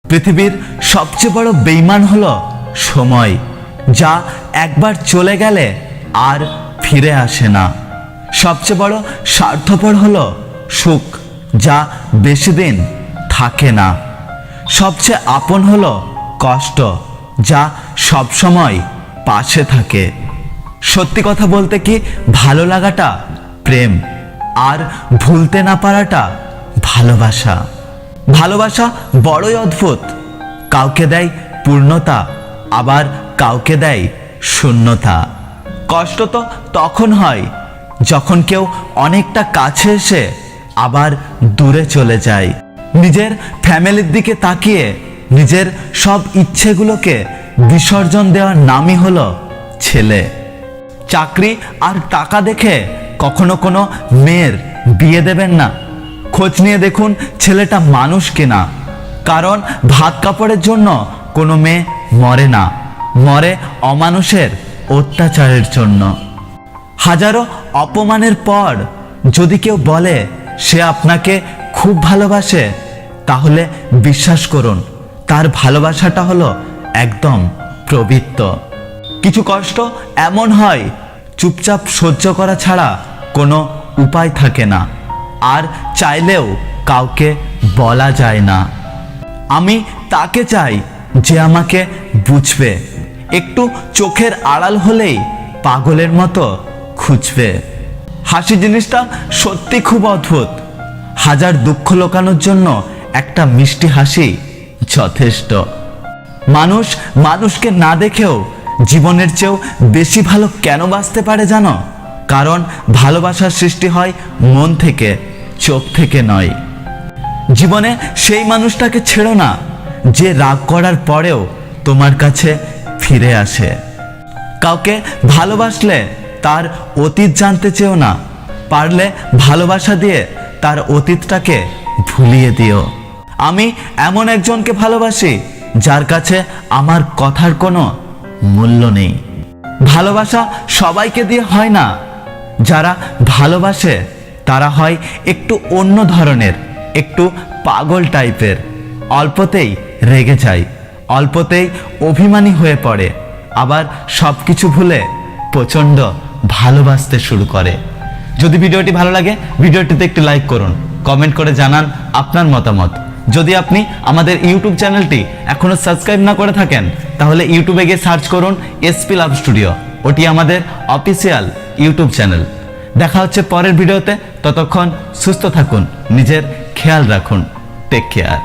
পৃথিবীর সবচেয়ে বড় বেঈমান হলো সময়, যা একবার চলে গেলে আর ফিরে আসে না। সবচেয়ে বড় স্বার্থপর হলো সুখ, যা বেশি দিন থাকে না। সবচেয়ে আপন হলো কষ্ট, যা সবসময় পাশে থাকে। সত্যি কথা বলতে কি, ভালো লাগাটা প্রেম, আর ভুলতে না পারাটা ভালোবাসা। ভালোবাসা বড়ই অদ্ভুত, কাউকে দেয় পূর্ণতা, আবার কাউকে দেয় শূন্যতা। কষ্ট তো তখন হয় যখন কেউ অনেকটা কাছে এসে আবার দূরে চলে যায়। নিজের ফ্যামিলির দিকে তাকিয়ে নিজের সব ইচ্ছেগুলোকে বিসর্জন দেওয়ার নামই হলো ছেলে। চাকরি আর টাকা দেখে কখনো কোনো মেয়ের বিয়ে দেবেন না। খোঁজ নিয়ে দেখুন ছেলেটা মানুষ কিনা, কারণ ভাত কাপড়ের জন্য কোনো মেয়ে মরে না, মরে অমানুষের অত্যাচারের জন্য। হাজারো অপমানের পর যদি কেউ বলে সে আপনাকে খুব ভালোবাসে, তাহলে বিশ্বাস করুন তার ভালোবাসাটা হলো একদম পবিত্র। কিছু কষ্ট এমন হয় চুপচাপ সহ্য করা ছাড়া কোনো উপায় থাকে না, আর চাইলেও কাউকে বলা যায় না। আমি তাকে চাই যে আমাকে বুঝবে, একটু চোখের আড়াল হলেই পাগলের মতো খুঁজবে। হাসি জিনিসটা সত্যি খুব অদ্ভুত। হাজার দুঃখ লোকানোর জন্য একটা মিষ্টি হাসি যথেষ্ট। মানুষ মানুষকে না দেখেও জীবনের চেয়েও বেশি ভালো কেন বাঁচতে পারে জানো? কারণ ভালোবাসার সৃষ্টি হয় মন থেকে, চোখ থেকে নয়। জীবনে সেই মানুষটাকে ছেড়ো না যে রাগ করার পরেও তোমার কাছে ফিরে আসে। কাউকে ভালোবাসলে তার অতীত জানতে চেও না, পারলে ভালোবাসা দিয়ে তার অতীতটাকে ভুলিয়ে দিও। আমি এমন একজনকে ভালোবাসি যার কাছে আমার কথার কোনো মূল্য নেই। ভালোবাসা সবাইকে দিয়ে হয় না। যারা ভালোবাসে তারা হয় একটু অন্য ধরনের, একটু পাগল টাইপের। অল্পতেই রেগে যায়, অল্পতেই অভিমানী হয়ে পড়ে, আবার সব কিছু ভুলে প্রচণ্ড ভালোবাসতে শুরু করে। যদি ভিডিওটি ভালো লাগে ভিডিওটিতে একটু লাইক করুন, কমেন্ট করে জানান আপনার মতামত। যদি আপনি আমাদের ইউটিউব চ্যানেলটি এখনো সাবস্ক্রাইব না করে থাকেন, তাহলে ইউটিউবে গিয়ে সার্চ করুন এসপি লাভ স্টুডিও। ওটি আমাদের অফিসিয়াল ইউটিউব চ্যানেল। দেখা হচ্ছে পরের ভিডিওতে। ততক্ষণ সুস্থ থাকুন, নিজের খেয়াল রাখুন। Take care.